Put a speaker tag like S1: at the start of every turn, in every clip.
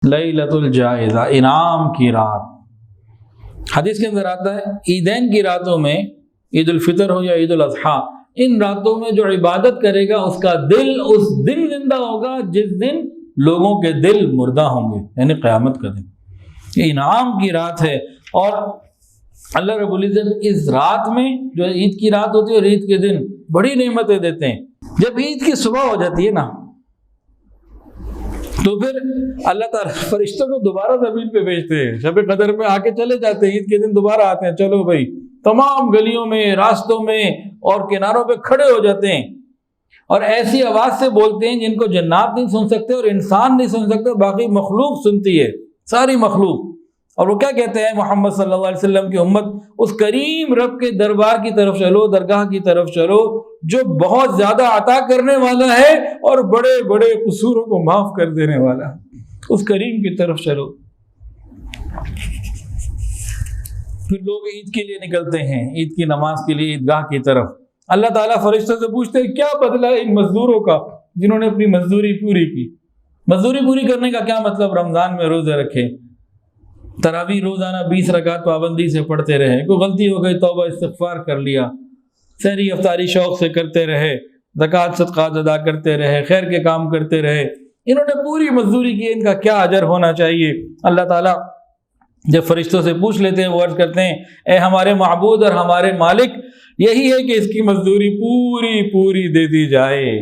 S1: لیلۃ الجائزہ، انعام کی رات۔ حدیث کے اندر آتا ہے عیدین کی راتوں میں، عید الفطر ہو یا عید الاضحیٰ، ان راتوں میں جو عبادت کرے گا اس کا دل اس دن زندہ ہوگا جس دن لوگوں کے دل مردہ ہوں گے، یعنی قیامت کا دن۔ یہ انعام کی رات ہے، اور اللہ رب العزت اس رات میں جو عید کی رات ہوتی ہے اور عید کے دن بڑی نعمتیں دیتے ہیں۔ جب عید کی صبح ہو جاتی ہے نا تو پھر اللہ تعالیٰ فرشتوں کو دوبارہ زمین پہ بھیجتے ہیں، شب قدر میں آ کے چلے جاتے ہیں، عید کے دن دوبارہ آتے ہیں، چلو بھائی، تمام گلیوں میں، راستوں میں اور کناروں پہ کھڑے ہو جاتے ہیں، اور ایسی آواز سے بولتے ہیں جن کو جنات نہیں سن سکتے اور انسان نہیں سن سکتے، باقی مخلوق سنتی ہے، ساری مخلوق۔ اور وہ کیا کہتے ہیں؟ محمد صلی اللہ علیہ وسلم کی امت، اس کریم رب کے دربار کی طرف چلو، درگاہ کی طرف چلو، جو بہت زیادہ عطا کرنے والا ہے اور بڑے بڑے قصوروں کو معاف کر دینے والا ہے، اس کریم کی طرف چلو۔ پھر لوگ عید کے لیے نکلتے ہیں، عید کی نماز کے لیے عیدگاہ کی طرف۔ اللہ تعالیٰ فرشتوں سے پوچھتے ہیں کیا بدلہ ہے ان مزدوروں کا جنہوں نے اپنی مزدوری پوری کی؟ مزدوری پوری کرنے کا کیا مطلب؟ رمضان میں روزے رکھے، تراویح روزانہ 20 رکعت پابندی سے پڑھتے رہے، کوئی غلطی ہو گئی توبہ استغفار کر لیا، سحری افطاری شوق سے کرتے رہے، زکوٰۃ صدقات ادا کرتے رہے، خیر کے کام کرتے رہے، انہوں نے پوری مزدوری کی، ان کا کیا اجر ہونا چاہیے؟ اللہ تعالیٰ جب فرشتوں سے پوچھ لیتے ہیں، وہ عرض کرتے ہیں اے ہمارے معبود اور ہمارے مالک، یہی ہے کہ اس کی مزدوری پوری پوری دے دی جائے۔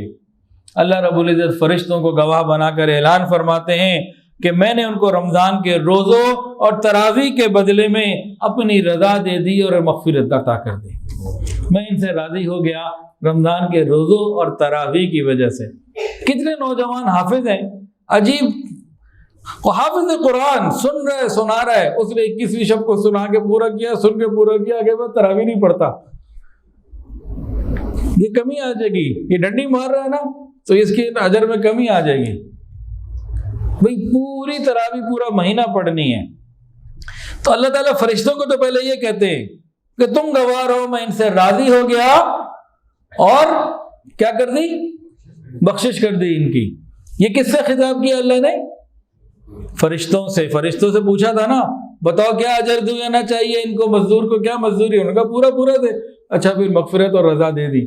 S1: اللہ رب العزت فرشتوں کو گواہ بنا کر اعلان فرماتے ہیں کہ میں نے ان کو رمضان کے روزوں اور تراویح کے بدلے میں اپنی رضا دے دی اور مغفرت عطا کر دی، میں ان سے راضی ہو گیا رمضان کے روزوں اور تراویح کی وجہ سے۔ کتنے نوجوان حافظ ہیں، عجیب حافظ قرآن، سن رہے سنا رہا ہے، اس نے 21ویں شب کو سنا کے پورا کیا، سن کے پورا کیا، آگے میں تراویح نہیں پڑھتا، یہ کمی آ جائے گی، یہ ڈنڈی مار رہا ہے نا تو اس کے اجر میں کمی آ جائے گی۔ بھئی پوری تراویح پورا مہینہ پڑھنی ہے، تو اللہ تعالیٰ فرشتوں کو تو پہلے یہ کہتے ہیں کہ تم گواہ رہو میں ان سے راضی ہو گیا، اور کیا کر دی؟ بخشش کر دی ان کی۔ یہ کس سے خطاب کیا اللہ نے؟ فرشتوں سے۔ فرشتوں سے پوچھا تھا نا بتاؤ کیا اجر دینا چاہیے ان کو، مزدور کو کیا مزدوری؟ انہوں نے کہا پورا پورا دے۔ اچھا، پھر مغفرت اور رضا دے دی۔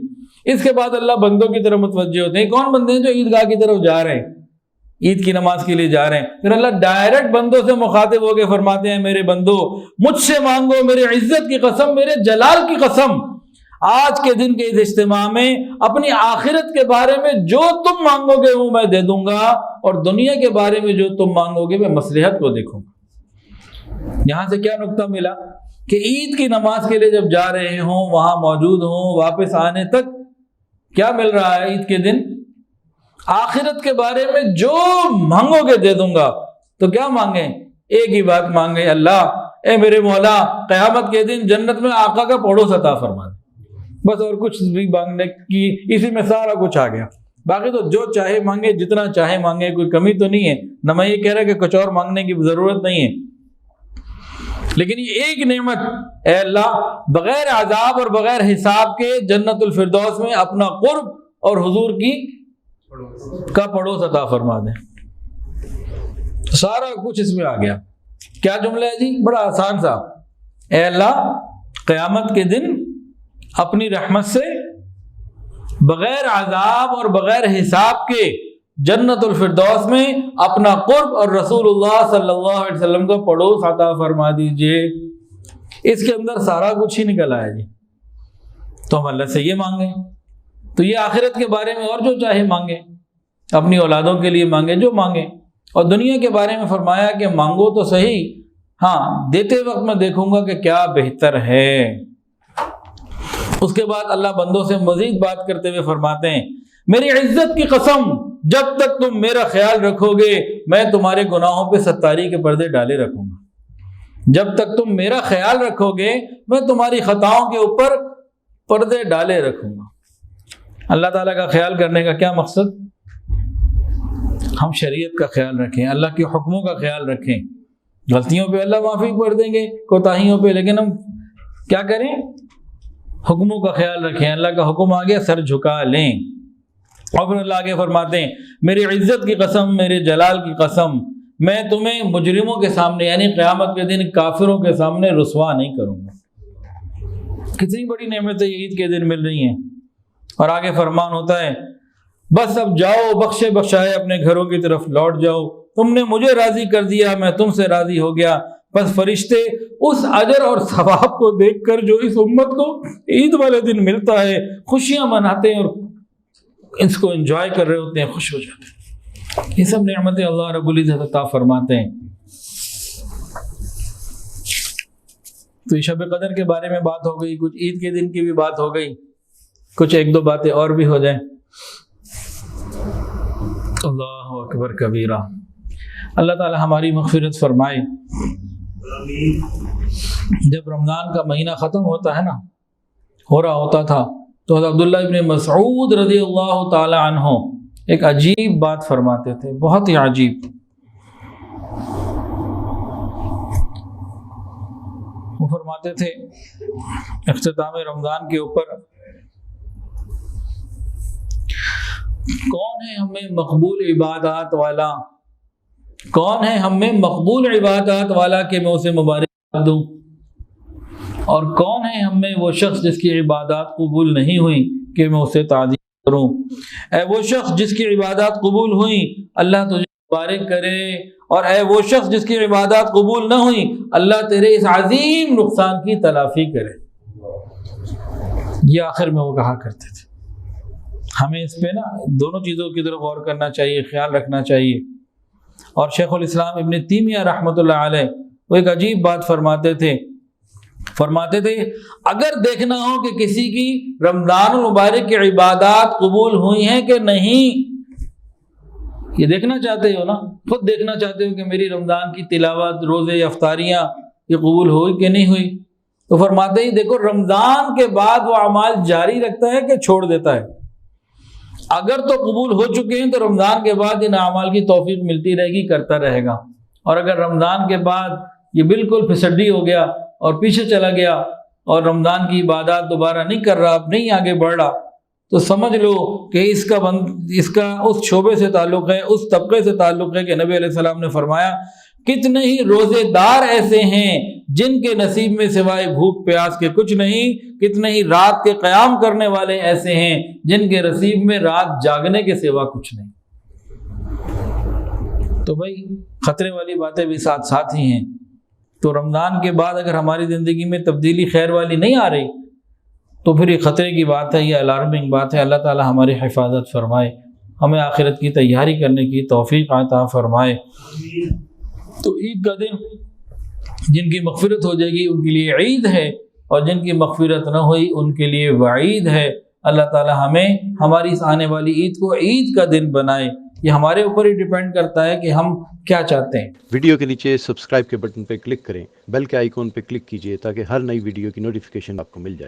S1: اس کے بعد اللہ بندوں کی طرف متوجہ ہوتے ہیں۔ کون بندے ہیں؟ جو عیدگاہ کی طرف جا رہے ہیں، عید کی نماز کے لیے جا رہے ہیں۔ پھر اللہ ڈائریکٹ بندوں سے مخاطب ہو کے فرماتے ہیں میرے بندو مجھ سے مانگو، میرے عزت کی قسم، میرے جلال کی قسم، آج کے دن کے اس اجتماع میں اپنی آخرت کے بارے میں جو تم مانگو گے وہ میں دے دوں گا، اور دنیا کے بارے میں جو تم مانگو گے میں مصلحت کو دیکھوں گا۔ یہاں سے کیا نقطہ ملا کہ عید کی نماز کے لیے جب جا رہے ہوں، وہاں موجود ہوں، واپس آنے تک کیا مل رہا ہے؟ عید کے دن آخرت کے بارے میں جو مانگو گے دے دوں گا۔ تو کیا مانگیں؟ ایک ہی بات مانگیں، اللہ اے میرے مولا قیامت کے دن جنت میں آقا کا پڑوس عطا فرما دے، بس اور کچھ بھی مانگنے کی، اسی میں سارا کچھ آ گیا۔ باقی تو جو چاہے مانگے، جتنا چاہے مانگے، کوئی کمی تو نہیں ہے۔ نہ میں یہ کہہ رہا کہ کچھ اور مانگنے کی ضرورت نہیں ہے، لیکن یہ ایک نعمت، اے اللہ بغیر عذاب اور بغیر حساب کے جنت الفردوس میں اپنا قرب اور حضور کی کا پڑوس عطا فرما دیں۔ سارا کچھ اس میں آ گیا۔ کیا جملہ ہے جی؟ بڑا آسان سا، اے اللہ قیامت کے دن اپنی رحمت سے بغیر عذاب اور بغیر حساب کے جنت الفردوس میں اپنا قرب اور رسول اللہ صلی اللہ علیہ وسلم کا پڑوس عطا فرما دیجئے۔ اس کے اندر سارا کچھ ہی نکل آیا جی۔ تو ہم اللہ سے یہ مانگیں، تو یہ آخرت کے بارے میں اور جو چاہے مانگیں، اپنی اولادوں کے لیے مانگیں جو مانگیں، اور دنیا کے بارے میں فرمایا کہ مانگو تو صحیح، ہاں دیتے وقت میں دیکھوں گا کہ کیا بہتر ہے۔ اس کے بعد اللہ بندوں سے مزید بات کرتے ہوئے فرماتے ہیں میری عزت کی قسم جب تک تم میرا خیال رکھو گے میں تمہارے گناہوں پہ ستاری کے پردے ڈالے رکھوں گا۔ جب تک تم میرا خیال رکھو گے میں تمہاری خطاؤں کے اوپر پردے ڈالے رکھوں گا۔ اللہ تعالیٰ کا خیال کرنے کا کیا مقصد؟ ہم شریعت کا خیال رکھیں، اللہ کے حکموں کا خیال رکھیں۔ غلطیوں پہ اللہ معافی کر دیں گے، کوتاہیوں پہ، لیکن ہم کیا کریں؟ حکموں کا خیال رکھیں۔ اللہ کا حکم آ گیا سر جھکا لیں۔ اور پھر اللہ آگے فرماتے ہیں میری عزت کی قسم، میرے جلال کی قسم، میں تمہیں مجرموں کے سامنے یعنی قیامت کے دن کافروں کے سامنے رسوا نہیں کروں گا۔ کتنی بڑی نعمتیں عید کے دن مل رہی ہیں، اور آگے فرمان ہوتا ہے بس اب جاؤ بخشے بخشائے اپنے گھروں کی طرف لوٹ جاؤ، تم نے مجھے راضی کر دیا، میں تم سے راضی ہو گیا۔ بس فرشتے اس اجر اور ثواب کو دیکھ کر جو اس امت کو عید والے دن ملتا ہے خوشیاں مناتے ہیں اور اس کو انجوائے کر رہے ہوتے ہیں، خوش ہو جاتے ہیں۔ یہ سب نعمتیں اللہ رب العزت عطا فرماتے ہیں۔ تو یہ شب قدر کے بارے میں بات ہو گئی، کچھ عید کے دن کی بھی بات ہو گئی، کچھ ایک دو باتیں اور بھی ہو جائیں۔ اللہ اکبر کبیرہ، اللہ تعالی ہماری مغفرت فرمائے۔ جب رمضان کا مہینہ ختم ہوتا ہے نا، ہو رہا ہوتا تھا، تو حضرت عبداللہ ابن مسعود رضی اللہ تعالی عنہ ایک عجیب بات فرماتے تھے، بہت ہی عجیب۔ وہ فرماتے تھے اختتام رمضان کے اوپر، کون ہے ہمیں مقبول عبادات والا، کون ہے ہم میں مقبول عبادات والا کہ میں اسے مبارک دوں، اور کون ہے ہم میں وہ شخص جس کی عبادات قبول نہیں ہوئی کہ میں اسے تعظیم کروں۔ اے وہ شخص جس کی عبادات قبول ہوئیں اللہ تجھے مبارک کرے، اور اے وہ شخص جس کی عبادات قبول نہ ہوئیں اللہ تیرے اس عظیم نقصان کی تلافی کرے۔ یہ آخر میں وہ کہا کرتے تھے۔ ہمیں اس پہ نا دونوں چیزوں کی طرف غور کرنا چاہیے، خیال رکھنا چاہیے۔ اور شیخ الاسلام ابن تیمیہ رحمۃ اللہ علیہ وہ ایک عجیب بات فرماتے تھے، اگر دیکھنا ہو کہ کسی کی رمضان المبارک کی عبادات قبول ہوئی ہیں کہ نہیں، یہ دیکھنا چاہتے ہو نا، خود دیکھنا چاہتے ہو کہ میری رمضان کی تلاوت، روزے، افطاریاں یہ قبول ہوئی کہ نہیں ہوئی، تو فرماتے ہیں دیکھو رمضان کے بعد وہ اعمال جاری رکھتا ہے کہ چھوڑ دیتا ہے۔ اگر تو قبول ہو چکے ہیں تو رمضان کے بعد ان اعمال کی توفیق ملتی رہے گی، کرتا رہے گا، اور اگر رمضان کے بعد یہ بالکل پھسڈی ہو گیا اور پیچھے چلا گیا اور رمضان کی عبادات دوبارہ نہیں کر رہا، اب نہیں آگے بڑھ رہا، تو سمجھ لو کہ اس کا اس شعبے سے تعلق ہے، اس طبقے سے تعلق ہے کہ نبی علیہ السلام نے فرمایا کتنے ہی روزے دار ایسے ہیں جن کے نصیب میں سوائے بھوک پیاس کے کچھ نہیں، کتنے ہی رات کے قیام کرنے والے ایسے ہیں جن کے نصیب میں رات جاگنے کے سوا کچھ نہیں۔ تو بھائی خطرے والی باتیں بھی ساتھ ساتھ ہی ہیں۔ تو رمضان کے بعد اگر ہماری زندگی میں تبدیلی خیر والی نہیں آ رہی تو پھر یہ خطرے کی بات ہے، یہ الارمنگ بات ہے۔ اللہ تعالی ہماری حفاظت فرمائے، ہمیں آخرت کی تیاری کرنے کی توفیق عطا فرمائے۔ تو عید کا دن جن کی مغفرت ہو جائے گی ان کے لیے عید ہے، اور جن کی مغفرت نہ ہوئی ان کے لیے وعید ہے۔ اللہ تعالی ہمیں ہماری اس آنے والی عید کو عید کا دن بنائے۔ یہ ہمارے اوپر ہی ڈیپینڈ کرتا ہے کہ ہم کیا چاہتے ہیں۔
S2: ویڈیو کے نیچے سبسکرائب کے بٹن پہ کلک کریں، بیل کے آئیکن پہ کلک کیجئے تاکہ ہر نئی ویڈیو کی نوٹیفیکیشن آپ کو مل جائے۔